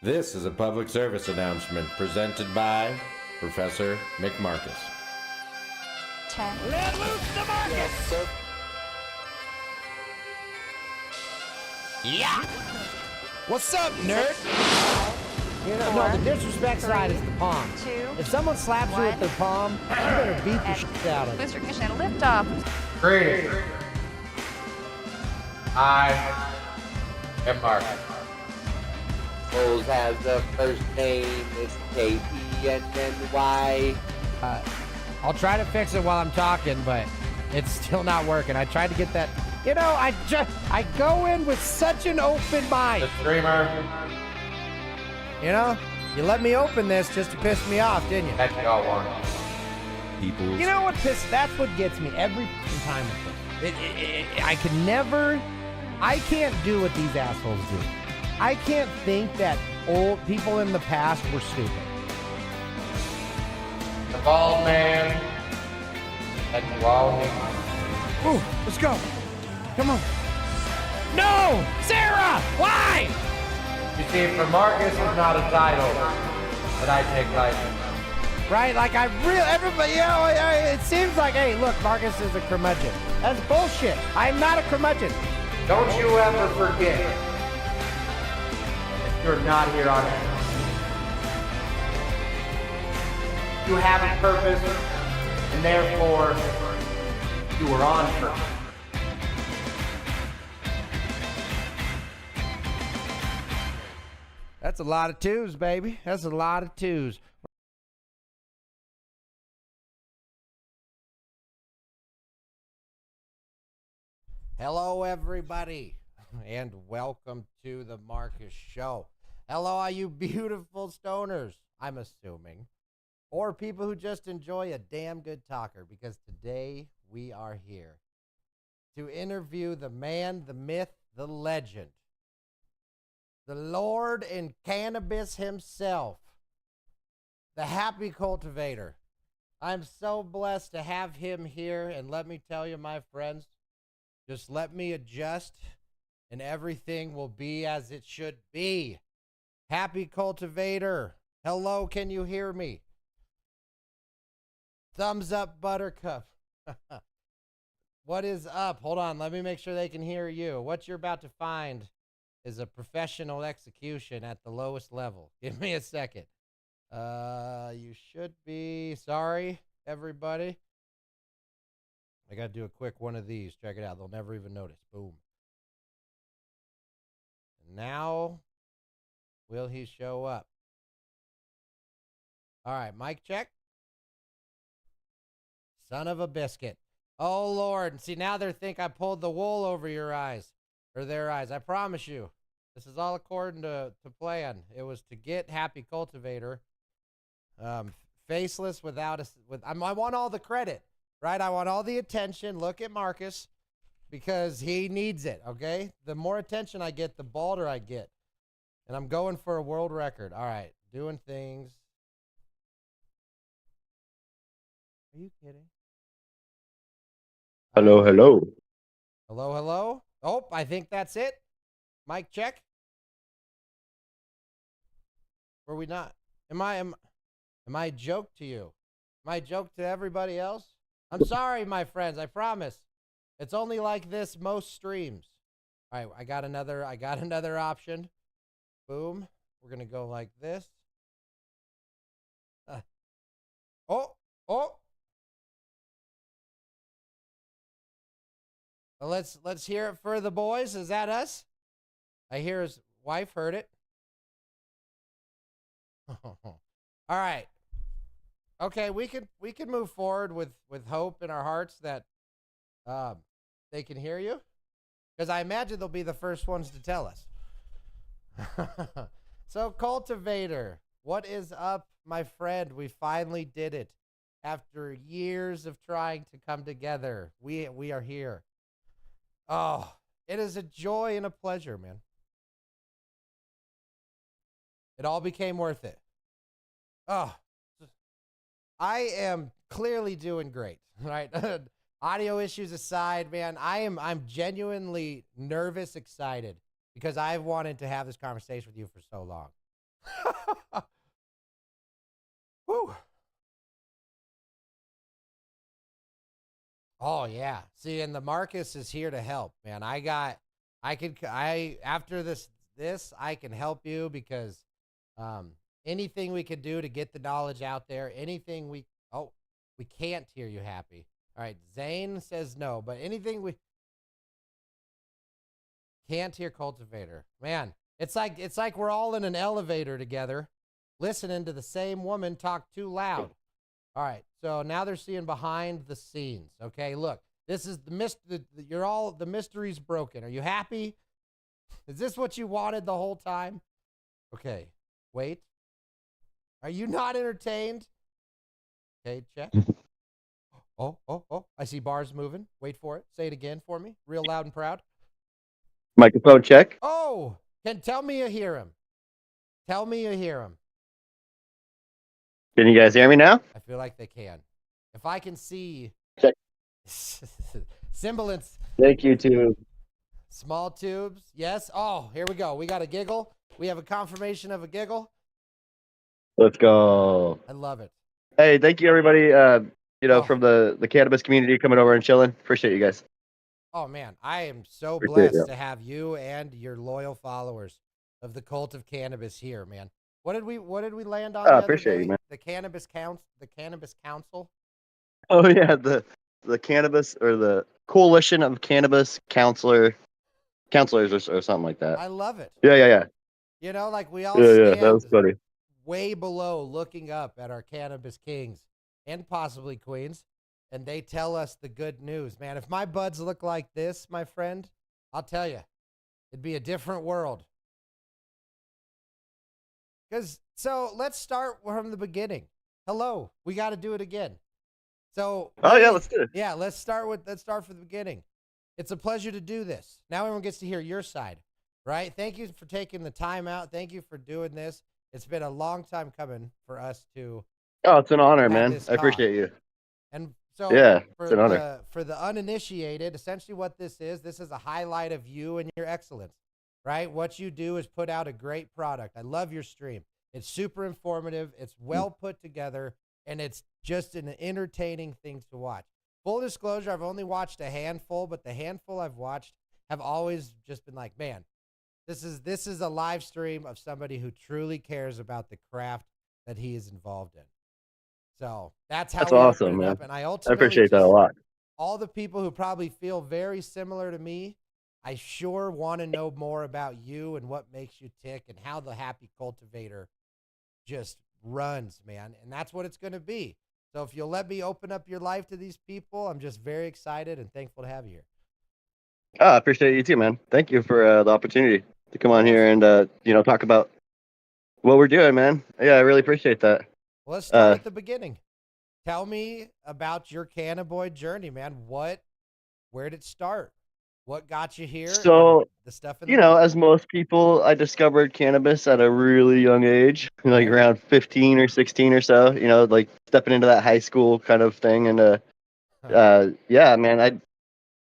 This is a public service announcement presented by Professor Markus. Let loose the Markus! Yeah! What's up, nerd? You know, no, the disrespect side is the palm. If someone slaps you with their palm, you better beat the shit out of it. Mr. Ignition, liftoff. Greetings. I am Markus. Rose has a first name, it's K-E-N-N-Y. I'll try to fix it while I'm talking, but it's still not working. I tried to get that. You know, I go in with such an open mind. The streamer. You know, you let me open this just to piss me off, didn't you? That's y'all want. People's You know what that's what gets me every time with this. I can't do what these assholes do. I can't think that old people in the past were stupid. The bald man. That you all need. Ooh, let's go. Come on. No! Sarah! Why? You see, for Markus is not a title that I take lightly. Right? Like, everybody, you know, it seems like, hey, look, Markus is a curmudgeon. That's bullshit. I'm not a curmudgeon. Don't you ever forget that you're not here on earth. You have a purpose, and therefore, you are on purpose. That's a lot of twos, baby. That's a lot of twos. Hello, everybody, and welcome to the Markus Show. Hello, all you beautiful stoners, I'm assuming, or people who just enjoy a damn good talker, because today we are here to interview the man, the myth, the legend, the Lord in cannabis himself, the HappyCultivator. I'm so blessed to have him here, and let me tell you, my friends, just let me adjust, and everything will be as it should be. HappyCultivator, hello, can you hear me? Thumbs up, Buttercup. What is up? Hold on, let me make sure they can hear you. What you're about to find is a professional execution at the lowest level. Give me a second. You should be. Sorry, everybody. I got to do a quick one of these. Check it out. They'll never even notice. Boom. And now, will he show up? All right, mic check. Son of a biscuit. Oh, Lord. See, now they think I pulled the wool over your eyes. Or their eyes. I promise you. This is all according to plan. It was to get HappyCultivator faceless without a... I want all the credit, right? I want all the attention. Look at Markus, because he needs it, okay? The more attention I get, the balder I get. And I'm going for a world record. All right, doing things. Are you kidding? Hello, hello. Hello, hello? Oh, I think that's it. Mic check. Were we not? Am I a joke to you? Am I a joke to everybody else? I'm sorry, my friends. I promise. It's only like this most streams. All right, I got another option. Boom. We're gonna go like this. Oh. Well, let's hear it for the boys. Is that us? I hear his wife heard it. All right. Okay, we can move forward with hope in our hearts that they can hear you, because I imagine they'll be the first ones to tell us. So, Cultivator, what is up, my friend? We finally did it after years of trying to come together. We are here. Oh, it is a joy and a pleasure, man. It all became worth it. Oh, I am clearly doing great, right? Audio issues aside, man, I'm genuinely nervous, excited, because I've wanted to have this conversation with you for so long. Whew. Oh yeah. See, and the Marcus is here to help, man. After this, I can help you because anything we could do to get the knowledge out there, we can't hear you, Happy. All right, Zane says no, but anything we can't hear Cultivator. Man, it's like we're all in an elevator together, listening to the same woman talk too loud. All right, so now they're seeing behind the scenes. Okay, look, this is the mystery's broken. Are you happy? Is this what you wanted the whole time? Okay, wait. Are you not entertained? Okay, check. Oh, I see bars moving. Wait for it. Say it again for me, real loud and proud. Microphone check. Oh, tell me you hear him. Tell me you hear him. Can you guys hear me now? I feel like they can. If I can see Check. semblance. Thank you to. Small tubes. Yes. Oh, here we go. We got a giggle. We have a confirmation of a giggle. Let's go. I love it. Hey, thank you everybody. From the cannabis community coming over and chilling. Appreciate you guys. Oh man, I am so Appreciate blessed you. to have you and your loyal followers of the cult of cannabis here, man. What did we land on the other Appreciate day? you, man. The cannabis council. Oh yeah, the cannabis or the coalition of cannabis counselors or something like that. I love it. Yeah. You know, like we all Yeah, stand that was funny. way below looking up at our cannabis kings and possibly queens, and they tell us the good news. Man, if my buds look like this, my friend, I'll tell you, it'd be a different world. So let's start from the beginning. Hello, we got to do it again. So Let's do it. Yeah, let's start from the beginning. It's a pleasure to do this. Now everyone gets to hear your side, right? Thank you for taking the time out. Thank you for doing this. It's been a long time coming for us to. Oh, it's an honor, have man. this I appreciate you. And so Yeah, it's an honor. For the uninitiated, essentially what this is a highlight of you and your excellence, right? What you do is put out a great product. I love your stream. It's super informative. It's well put together, and it's just an entertaining thing to watch. Full disclosure, I've only watched a handful, but the handful I've watched have always just been like, man, this is a live stream of somebody who truly cares about the craft that he is involved in. So that's how we awesome, open it man. up. And I I ultimately appreciate that a lot. all the people who probably feel very similar to me, I sure want to know more about you and what makes you tick and how the Happy Cultivator just runs, man. And that's what it's going to be. So if you'll let me open up your life to these people, I'm just very excited and thankful to have you here. I appreciate you too, man. Thank you for the opportunity to come on here and talk about what we're doing, man. Yeah, I really appreciate that. Well, let's start at the beginning. Tell me about your Cannaboid journey, man. Where did it start? What got you here? So, the stuff in the as most people, I discovered cannabis at a really young age, like around 15 or 16 or so, like stepping into that high school kind of thing. And, yeah, man, I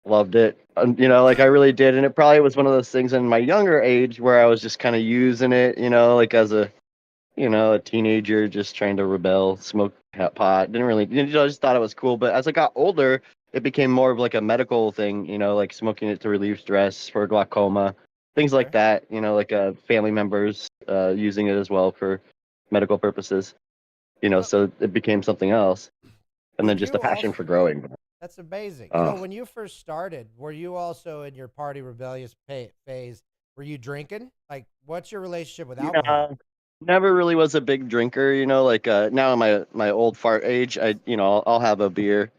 loved it. Like I really did. And it probably was one of those things in my younger age where I was just kind of using it, like as a teenager, just trying to rebel, smoke pot. Didn't really, just thought it was cool. But as I got older, it became more of like a medical thing, like smoking it to relieve stress for glaucoma, things like that, like family members using it as well for medical purposes, so it became something else. And then just a passion for growing. That's amazing. So when you first started, were you also in your party rebellious phase? Were you drinking? Like, what's your relationship with alcohol? Never really was a big drinker, like now in my old fart age, I'll have a beer,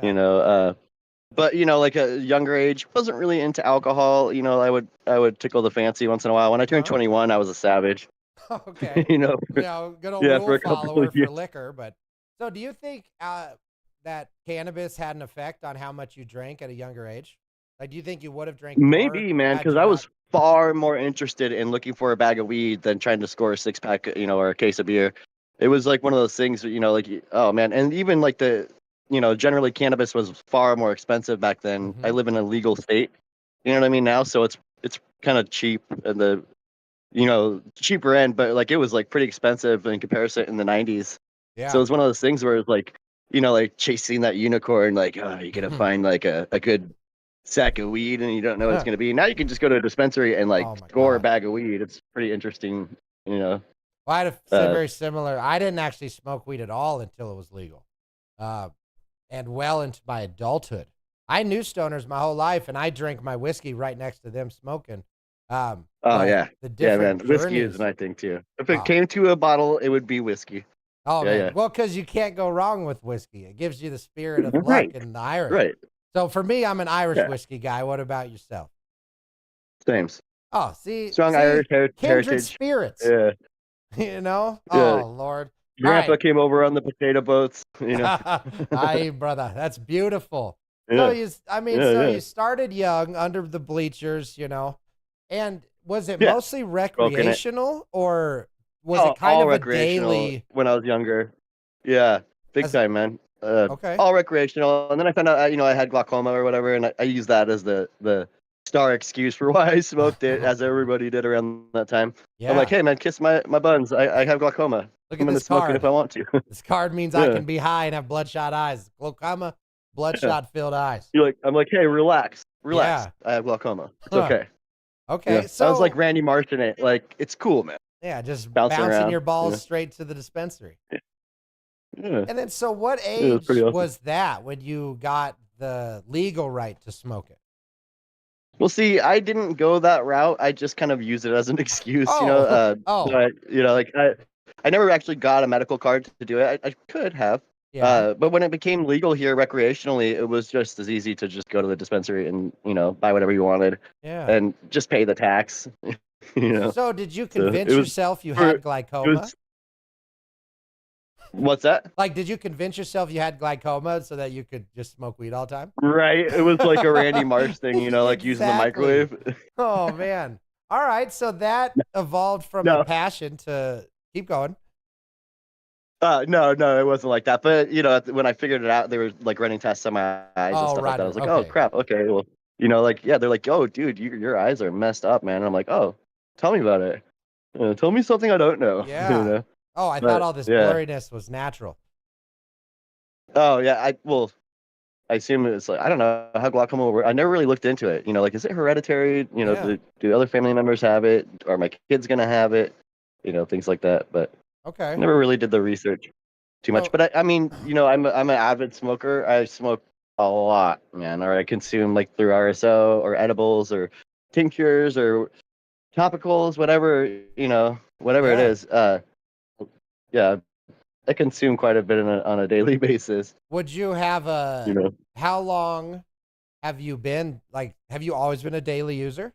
but like a younger age, wasn't really into alcohol. I would tickle the fancy once in a while. When I turned 21, I was a savage. Okay. good old rule for a couple follower of years. for liquor. But so do you think that cannabis had an effect on how much you drank at a younger age? Like, do you think you would have drank Maybe, more man, had because you I not- was far more interested in looking for a bag of weed than trying to score a 6-pack, or a case of beer. It was like one of those things, like, oh man, and even like generally cannabis was far more expensive back then. I live in a legal state, you know what I mean now, so it's kind of cheap, and cheaper end, but like it was like pretty expensive in comparison in the 90s. So Yeah. it's one of those things where it's like chasing that unicorn, like, oh, you're gonna find like a good sack of weed and you don't know what it's gonna be. Now you can just go to a dispensary and like Oh my score a God. bag of weed. It's pretty interesting, you know. Well, I had a Uh, very similar. I didn't actually smoke weed at all until it was legal, and well into my adulthood. I knew stoners my whole life, and I drank my whiskey right next to them smoking. oh But yeah. the Yeah, man. different Whiskey is journeys. my thing too. If it Oh, came to a bottle, it would be whiskey. oh Yeah, man. yeah. Well, because you can't go wrong with whiskey. It gives you the spirit of luck Right. and the Irish. Right. So for me, I'm an Irish Yeah. whiskey guy. What about yourself? Same. Oh, see, Strong Irish kindred heritage. spirits. Yeah. You know? Yeah. Oh Lord. All Grandpa right. came over on the potato boats, Aye, brother. That's beautiful. Yeah. Yeah, So yeah. you started young under the bleachers, and was it Yeah. mostly Smoking it. recreational or was it kind All of a recreational daily? when I was younger. Yeah, big As, time, man. okay. All recreational, and then I found out, I had glaucoma or whatever, and I used that as the star excuse for why I smoked it, as everybody did around that time. I'm like, Yeah. hey, man, kiss my buns. I have glaucoma. Look I'm at gonna this smoke it if card. I want to. This card means I Yeah, can be high and have bloodshot eyes. Glaucoma, yeah. bloodshot filled eyes. I'm like, hey, relax. Yeah. I have glaucoma. It's Huh. okay. Okay. Sounds like So Randy Marsh in it. Like, it's cool, man. yeah, just Bouncing bouncing around. your balls straight to the dispensary. Yeah. And then, so what It was pretty age awesome. was that when you got the legal right to smoke it? Well, see, I didn't go that route. I just kind of used it as an excuse, Oh, oh, but like I never actually got a medical card to do it. I could have, yeah, but when it became legal here recreationally, it was just as easy to just go to the dispensary and buy whatever you wanted yeah. and just pay the tax. you know, So, did you so convince yourself you for- had it glaucoma? was what's that? Like, did you convince yourself you had glaucoma so that you could just smoke weed all the time? Right, it was like a Randy Marsh thing, like using the Exactly. microwave. Oh man. All right. So that evolved from a No. passion to keep going. No, it wasn't like that. But when I figured it out, they were like running tests on my eyes and Oh, stuff like that. I right. was like, oh Okay. crap, okay, well, yeah, they're like, oh, dude, your eyes are messed up, man. And I'm like, oh, tell me about it. Tell me something I don't know. Yeah. Oh, I thought But, all this yeah. blurriness was natural. Oh yeah, I assume it's like I don't know how glaucoma will work. I never really looked into it. Like, is it hereditary? Yeah. Do other family members have it? Are my kids gonna have it? Things like that. But Okay. never really did the research too much. So- But I mean, I'm an avid smoker. I smoke a lot, man. Or I consume like through RSO or edibles or tinctures or topicals, whatever it Yeah. is. Yeah, I consume quite a bit on a daily basis. Would you have how long have you been have you always been a daily user?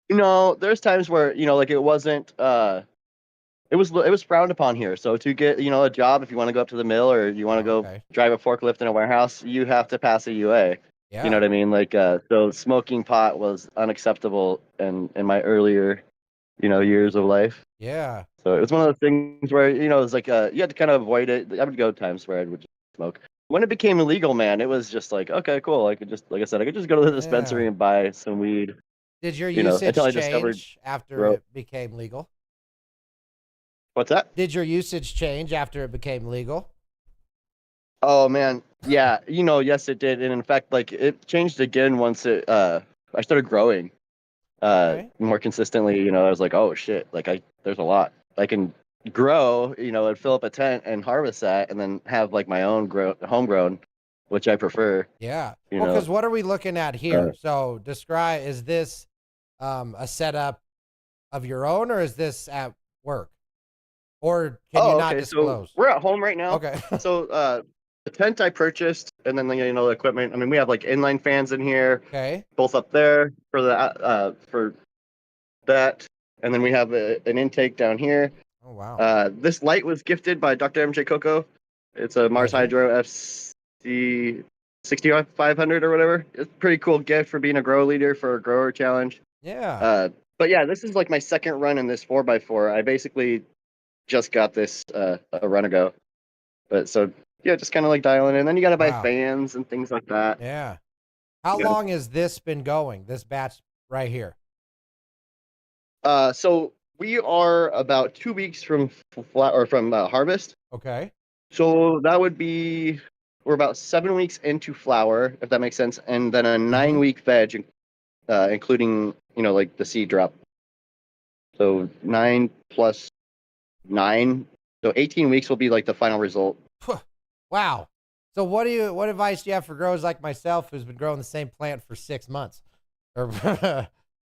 There's times where like it wasn't. It was frowned upon here. So to get a job, if you want to go up to the mill or you want to go Okay. drive a forklift in a warehouse, you have to pass a UA. Yeah. You know what I mean? Like so smoking pot was unacceptable in my earlier years of life. Yeah. So it was one of those things where it's like you had to kind of avoid it. I would go times where I would just smoke. When it became illegal, man, it was just like, okay, cool. I could just, like I said, I could just go to the dispensary Yeah. and buy some weed. Did your until usage I discovered change after grow. it became legal? What's that? Did your usage change after it became legal? Oh man, yeah. Yes, it did, and in fact, like it changed again once I started growing Okay. more consistently. I was like, oh shit, like there's a lot I can grow. And fill up a tent and harvest that, and then have like my own homegrown, which I prefer. Yeah. You Well, know, because what are we looking at here? Uh, So describe, is this a setup of your own or is this at work? Or can you not okay. disclose? So we're at home right now. Okay. So the tent I purchased, and then the equipment. I mean, we have like inline fans in here, Okay. both up there for for that, and then we have an intake down here. Oh, wow. This light was gifted by Dr. MJ Coco. It's a Mars Okay. Hydro FC 6500 or whatever. It's a pretty cool gift for being a grow leader for a grower challenge. Yeah. But yeah, this is like my second run in this 4x4. I basically just got this a run ago. But so yeah, just kind of like dialing in. Then you got to buy Wow. fans and things like that. Yeah. How Yeah. long has this been going, this batch right here? So we are about 2 weeks from harvest. Okay. So that would be we're about 7 weeks into flower, if that makes sense, and then a 9-week veg, including like the seed drop. So 9 plus 9, so 18 weeks will be like the final result. Wow. So what advice do you have for growers like myself who's been growing the same plant for 6 months, or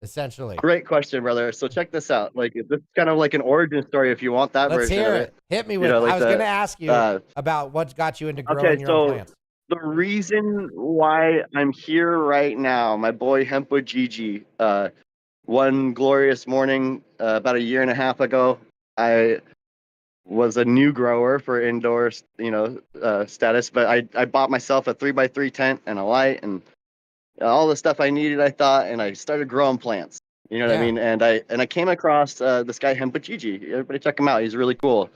essentially? Great question, brother. So check this out. Like this is kind of like an origin story if you want that Let's version hear of it. Hit me with. like I was going to ask you about what got you into growing your own so plants. the reason why I'm here right now, my boy Hempa Gigi, one glorious morning about a year and a half ago, I was a new grower for indoor, status, but I bought myself a 3x3 tent and a light and all the stuff I needed, I thought, and I started growing plants. You know what I mean? And I came across this guy Hempa Gigi. Everybody check him out. He's really cool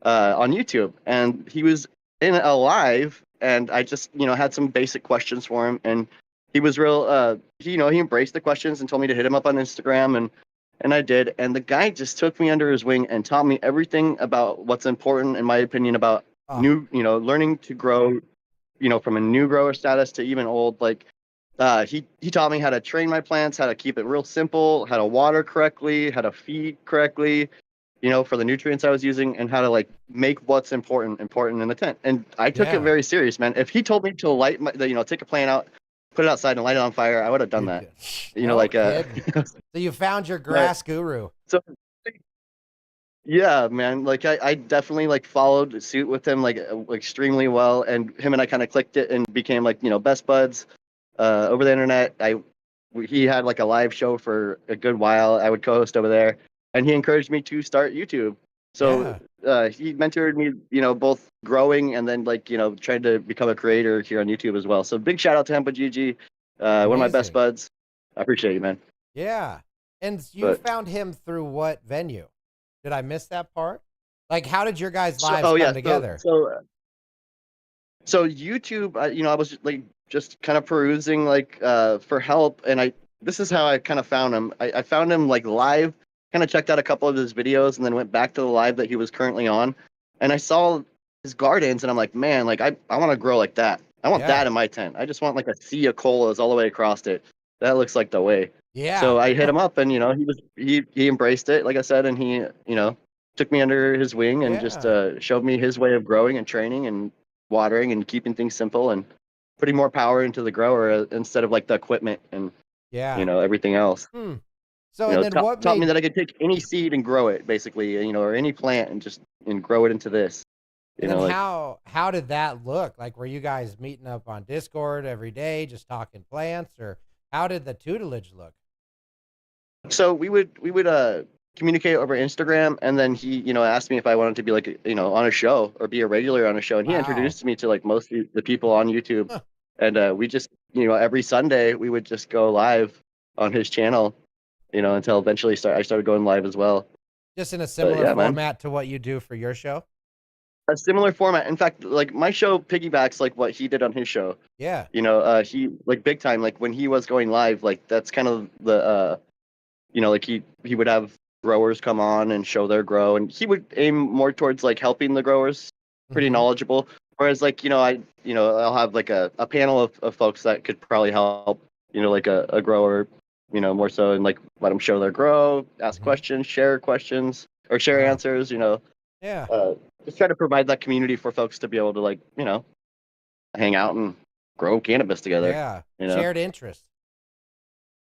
on YouTube, and he was in a live, and I just had some basic questions for him, and he was real. He embraced the questions and told me to hit him up on Instagram, and I did. And the guy just took me under his wing and taught me everything about what's important, in my opinion, about learning to grow, from a new grower status to even old. Like, he taught me how to train my plants, how to keep it real simple, how to water correctly, how to feed correctly, for the nutrients I was using, and how to like make what's important in the tent. And I took it very serious, man. If he told me to take a plant out, put it outside and light it on fire, I would have done that. So you found your grass guru. So yeah, man, like I definitely like followed suit with him like extremely well, and him and I kind of clicked it and became like best buds over the internet. He had like a live show for a good while. I would co-host over there, and he encouraged me to start YouTube. So he mentored me, both growing and then like trying to become a creator here on YouTube as well. So big shout out to Hempa Gigi, one of my best buds. I appreciate you, man. Yeah, and you found him through what venue? Did I miss that part? Like, how did your guys' lives come together? So YouTube, I was just kind of perusing for help, and this is how I kind of found him. I found him like live, kind of checked out a couple of his videos, and then went back to the live that he was currently on, and I saw his gardens, and I'm like, man, like I want to grow like that. I want that in my tent. I just want like a sea of colas all the way across it. That looks like the way. Yeah. So I hit him up, and he embraced it, like I said, and he took me under his wing and just showed me his way of growing and training and watering and keeping things simple and putting more power into the grower instead of like the equipment and everything else. So and then what taught me that I could take any seed and grow it, basically, or any plant and grow it into this. How did that look? Like, were you guys meeting up on Discord every day, just talking plants, or how did the tutelage look? So we would communicate over Instagram, and then he asked me if I wanted to be like on a show or be a regular on a show, and he introduced me to like most of the people on YouTube. And we just every Sunday we would just go live on his channel, until eventually I started going live as well. Just in a similar format to what you do for your show? A similar format. In fact, like my show piggybacks like what he did on his show. Yeah. He like big time, like when he was going live, like that's kind of the like he would have growers come on and show their grow, and he would aim more towards like helping the growers, pretty knowledgeable. Whereas like I'll have like a panel of folks that could probably help, like a grower, more so, and like let them show their grow, ask questions, share questions, or share answers, just try to provide that community for folks to be able to like hang out and grow cannabis together. Yeah. Shared interest.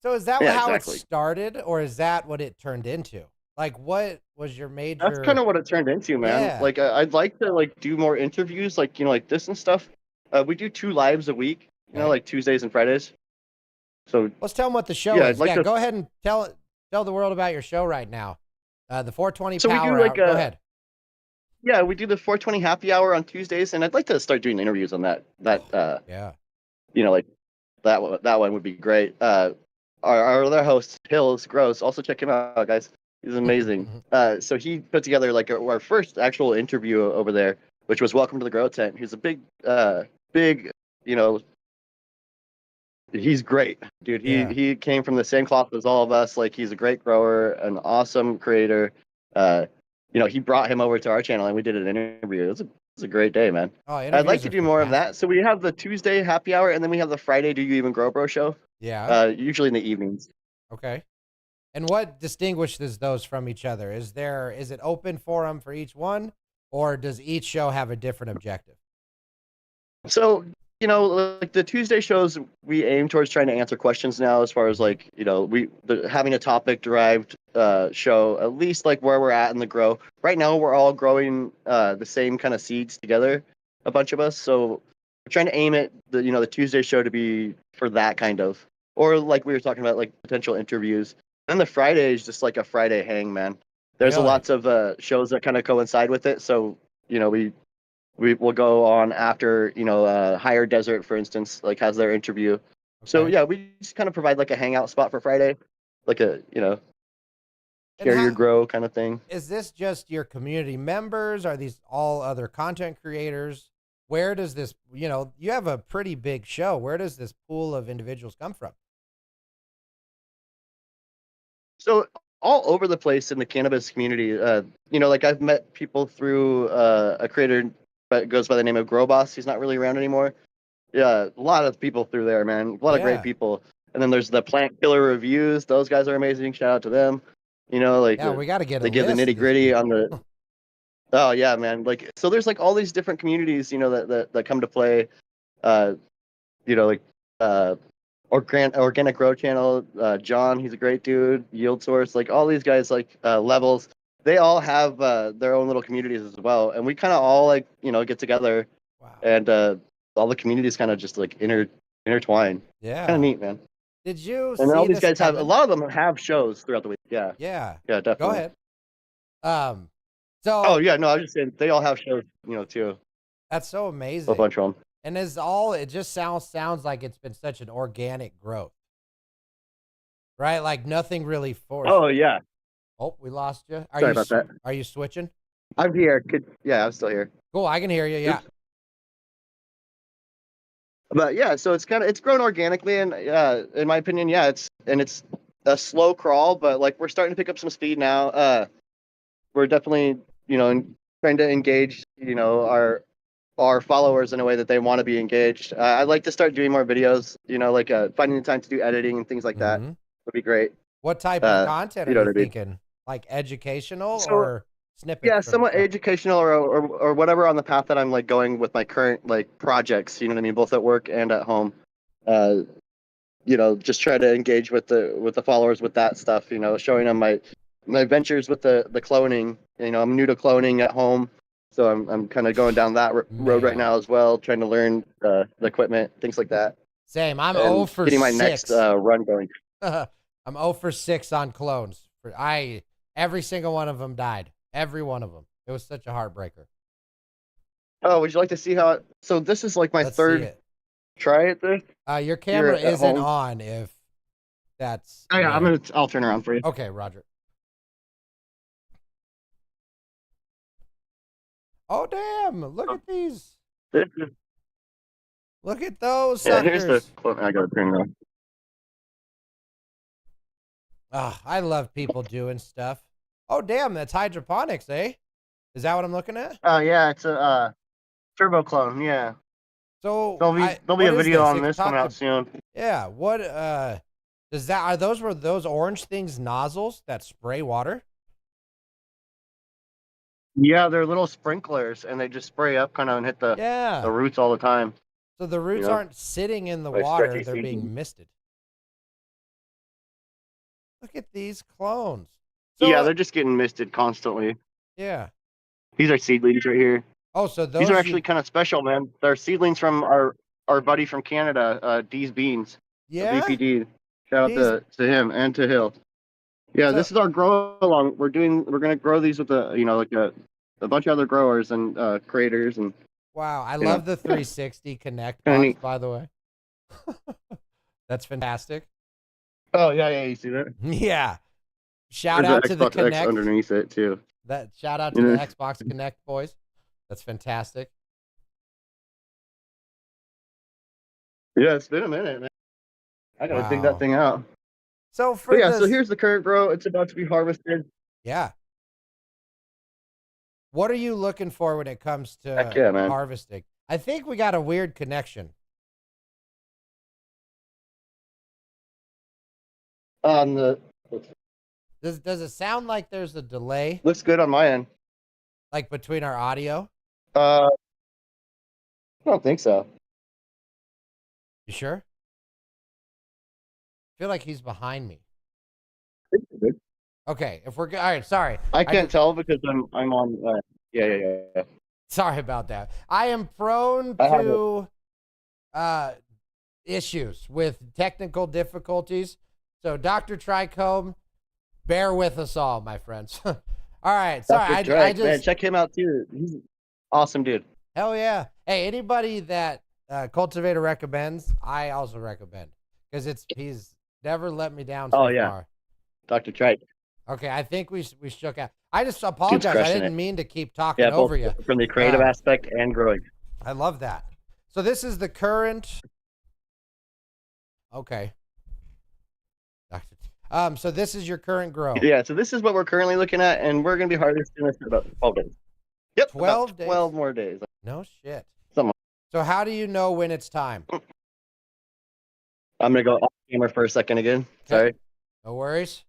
So is that how it started, or is that what it turned into? Like, what was your major? That's kind of what it turned into, man. Yeah. Like, I'd like to like do more interviews, like like this and stuff. We do 2 lives a week, like Tuesdays and Fridays. So let's tell them what the show is. Go ahead and tell the world about your show right now. The 420 Power Hour. Go ahead. Yeah, we do the 420 Happy Hour on Tuesdays, and I'd like to start doing interviews on that. Like that one would be great. Our other host, Hills Gross, also check him out, guys. He's amazing. So he put together like our first actual interview over there, which was Welcome to the Grow Tent. He's a big, he's great, dude. Yeah. He came from the same cloth as all of us. Like, he's a great grower, an awesome creator. He brought him over to our channel and we did an interview. It was a great day, man. Oh, I'd like interviews to are do more of that. fantastic. So we have the Tuesday happy hour, and then we have the Friday Do You Even Grow Bro show. Yeah. Usually in the evenings. Okay. And what distinguishes those from each other? Is it open forum for each one, or does each show have a different objective? So, like the Tuesday shows, we aim towards trying to answer questions now, as far as like, having a topic derived show, at least like where we're at in the grow. Right now, we're all growing the same kind of seeds together, a bunch of us. So we're trying to aim at the Tuesday show to be for that kind of, or like we were talking about, like potential interviews. And the Friday is just like a Friday hang, man. There's Really? lots of shows that kind of coincide with it. So, we will go on after, Higher Desert, for instance, like has their interview. So Okay. yeah, we just kind of provide like a hangout spot for Friday, like a, And share your grow kind of thing. is this just your community members? Are these all other content creators? Where does this, you have a pretty big show. Where does this pool of individuals come from? So all over the place in the cannabis community, like I've met people through a creator that goes by the name of Grow Boss. He's not really around anymore. Yeah, a lot of people through there, man. A lot of great Yeah. people. And then there's the Plant Killer Reviews. Those guys are amazing. Shout out to them. Yeah, we got to get they a give the list of nitty these gritty on people. the. Oh yeah, man. Like, so there's like all these different communities, that come to play. Uh, like organic grow channel. John, he's a great dude. Yield Source, like all these guys, like Levels. They all have their own little communities as well, and we kind of all like get together, Wow. and all the communities kind of just like intertwine. Yeah. Kind of neat, man. Did you And see all these this guys have a coming? lot of them have shows throughout the week. Yeah, Yeah. yeah, definitely. Go ahead. So Oh yeah, no, I was just saying they all have shows, too. that's so A amazing. bunch of them. And it just sounds like it's been such an organic growth. Right? Like nothing really forced. Oh yeah, Oh, we lost you. sorry about that. Are you switching? I'm here. Yeah, I'm still here. Cool, I can hear you. Yeah. But yeah, so it's grown organically, and in my opinion, yeah, it's a slow crawl, but like we're starting to pick up some speed now. We're definitely trying to engage our followers in a way that they want to be engaged. I'd like to start doing more videos, like finding the time to do editing and things like that Mhm. would be great. What type of content are you know you what I mean? thinking? Like educational So, or snippets? Yeah, from somewhat the show? educational or whatever on the path that I'm like going with my current like projects, you know what I mean, both at work and at home. Just try to engage with the followers with that stuff, showing them my ventures with the cloning. I'm new to cloning at home, so I'm kind of going down that road right Man. now as well, trying to learn the equipment, things like that. Same. I'm And 0 for getting my 6. next run going. I'm 0 for 6 on clones. Every single one of them died. Every one of them. It was such a heartbreaker. Oh, would you like to see how? So this is like my Let's see third it. try at this. Your camera at isn't home. on if that's. Oh yeah, I'll turn around for you. Okay, Roger. Oh damn! Look at these. This is, Look at those yeah, here's suckers. the. I gotta turn around. I love people doing stuff. Oh damn! That's hydroponics, eh? Is that what I'm looking at? Oh yeah, it's a turbo clone. Yeah, So there'll be what a is video on It this coming out soon. Yeah. What does that? Were those orange things nozzles that spray water? Yeah, they're little sprinklers, and they just spray up kind of and hit the Yeah. roots all the time. So the roots know, aren't sitting in the like water; stretchy they're being seeds. misted. Look at these clones. So, Yeah, they're just getting misted constantly. yeah. These are seedlings right here. Oh, so those These are actually kind of special, man. They're seedlings from our buddy from Canada, D's Beans. yeah. VPD. Shout D's- out to him and to Hill. Yeah, So- this is our grow along. We're gonna grow these with a bunch of other growers and creators and Wow, I Yeah. love the 360 Connect Kinda box, neat. by the way. That's fantastic. oh yeah, you see that? Yeah. Shout There's out the to the Xbox X Connect. underneath it too. Shout out to Yeah. the Xbox Connect boys. That's fantastic. Yeah, it's been a minute, man. I gotta dig that thing out. So for But yeah, this, so here's the current grow. It's about to be harvested. yeah. What are you looking for when it comes to Heck yeah, man. harvesting? I think we got a weird connection. On the Does it sound like there's a delay, looks good on my end. like between our audio? I don't think so. You sure? I feel like he's behind me. Okay, if we're good. All right, sorry. I can't tell because I'm on. Yeah. Sorry about that. I am prone I have to issues with technical difficulties. So, Dr. Trichome, bear with us all, my friends. All right, sorry. Dr. Drake, man, check him out too. He's an awesome dude. Hell yeah. Hey, anybody that Cultivator recommends, I also recommend because he's never let me down so far. Dr. Drake. Okay, I think we shook out. I just apologize. I didn't mean to keep talking over you. From the creative aspect and growing. I love that. So this is the current. Okay. So this is your current grow. Yeah, so this is what we're currently looking at, and we're going to be harvesting this in about 12 days. Yep, 12 days? 12 more days. No shit. Somewhat. So how do you know when it's time? I'm going to go off camera for a second again. Sorry. No worries.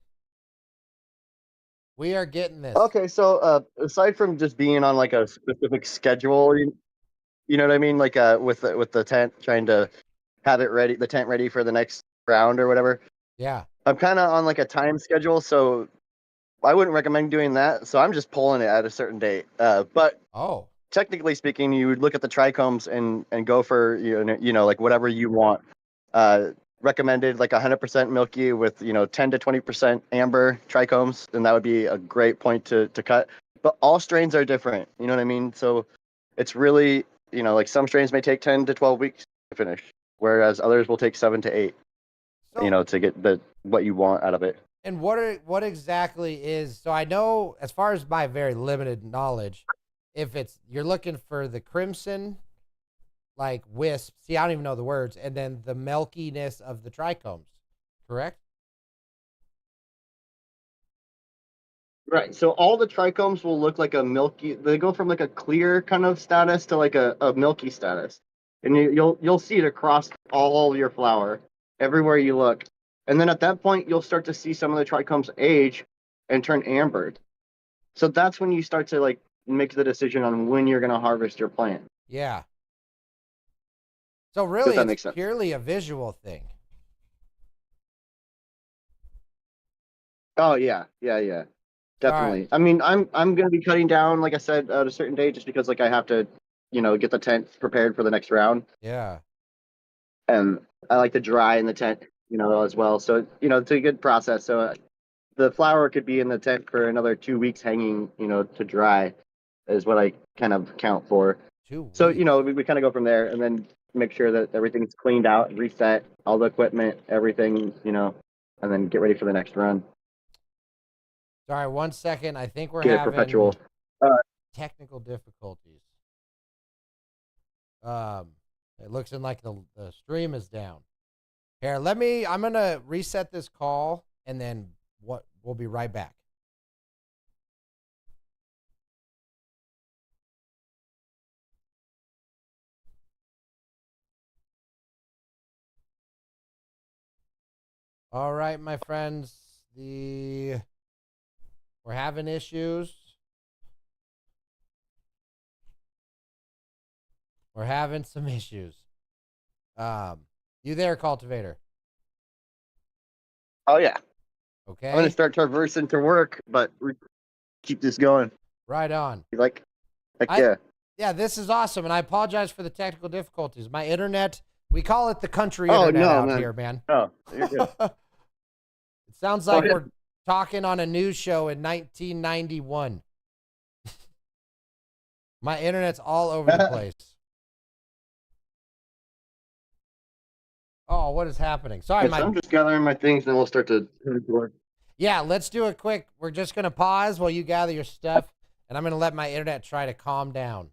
We are getting this. Okay, so aside from just being on like a specific schedule, you know what I mean? Like with the tent, trying to have it ready, the tent ready for the next round or whatever. Yeah. I'm kind of on like a time schedule, so I wouldn't recommend doing that. So I'm just pulling it at a certain date. But technically speaking, you would look at the trichomes and go for you know like whatever you want. Recommended like 100% milky with 10 to 20% amber trichomes, and that would be a great point to cut. But all strains are different, you know what I mean? So it's really like some strains may take 10 to 12 weeks to finish, whereas others will take 7 to 8. So, to get what you want out of it. And what exactly is, so I know as far as my very limited knowledge, if you're looking for the crimson, like wisp, see, I don't even know the words, and then the milkiness of the trichomes, correct? Right. So all the trichomes will look like a milky. They go from like a clear kind of status to like a milky status, and you'll see it across all your flower, everywhere you look. And then at that point, you'll start to see some of the trichomes age and turn ambered. So that's when you start to like make the decision on when you're going to harvest your plant. Yeah. So really, it's purely a visual thing. Oh yeah, definitely. Right. I mean, I'm going to be cutting down, like I said, at a certain date, just because like I have to, get the tent prepared for the next round. Yeah. And I like to dry in the tent, as well. So it's a good process. So the flower could be in the tent for another 2 weeks hanging, to dry, is what I kind of count for. 2 weeks. So we kind of go from there, and then make sure that everything's cleaned out, reset, all the equipment, everything, and then get ready for the next run. Sorry, 1 second. I think we're having perpetual technical difficulties. It looks like the stream is down. Here, I'm going to reset this call, and then we'll be right back. All right, my friends, we're having issues. We're having some issues. You there, Cultivator? Oh yeah. Okay. I'm gonna start traversing to work, but keep this going. Right on. Yeah. Yeah, this is awesome, and I apologize for the technical difficulties. My internet, we call it the country internet out here, man. Oh, you're good. It sounds like we're talking on a news show in 1991. My internet's all over the place. Oh, what is happening? Sorry, I'm just gathering my things, and we'll start to work. Yeah, let's do it quick. We're just going to pause while you gather your stuff, and I'm going to let my internet try to calm down.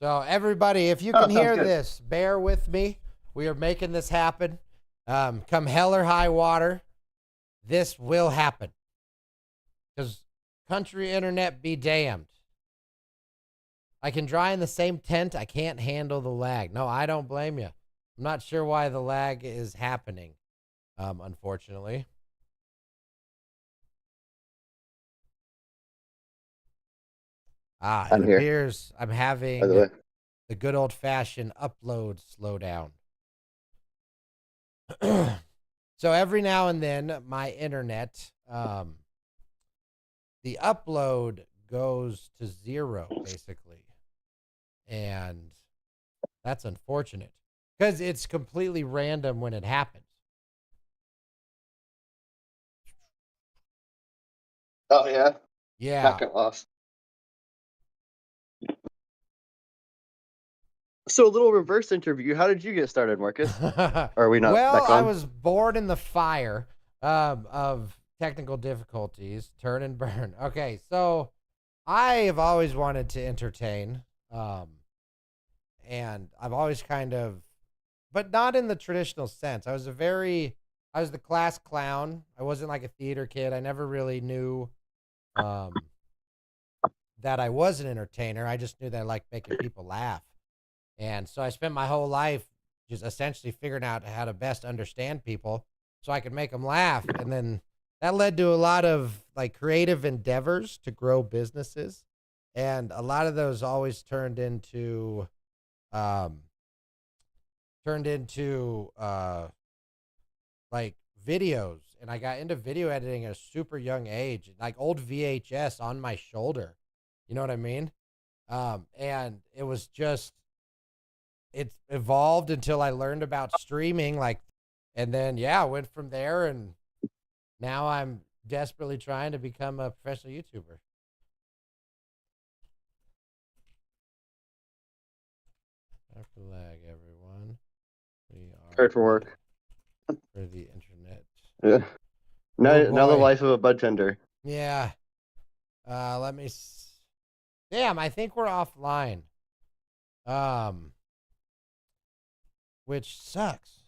So, everybody, if you can hear this, bear with me. We are making this happen. Come hell or high water, this will happen. Because country internet be damned. I can dry in the same tent. I can't handle the lag. No, I don't blame you. I'm not sure why the lag is happening, unfortunately. I'm It here, appears I'm by the having way. the good old-fashioned upload slowdown. So every now and then, my internet, the upload goes to 0, basically. And that's unfortunate because it's completely random when it happens. Oh yeah, Yeah. packet lost. So a little reverse interview. How did you get started, Marcus? Or are we not Well, back I on? was born in the fire of technical difficulties, turn and burn. Okay, so I have always wanted to entertain, and I've always kind of, but not in the traditional sense. I was the class clown. I wasn't like a theater kid. I never really knew that I was an entertainer. I just knew that I liked making people laugh. And so I spent my whole life just essentially figuring out how to best understand people so I could make them laugh. And then that led to a lot of like creative endeavors to grow businesses. And a lot of those always turned into like videos. And I got into video editing at a super young age, like old VHS on my shoulder. You know what I mean? And it was just, it evolved until I learned about streaming, like, and then, yeah, I went from there, and now I'm desperately trying to become a professional YouTuber. After lag, everyone. We are Prepared for work. for the internet. Yeah. Now, Oh, now the boy. life of a bud tender. Yeah. Let me. Damn, I think we're offline. Which sucks.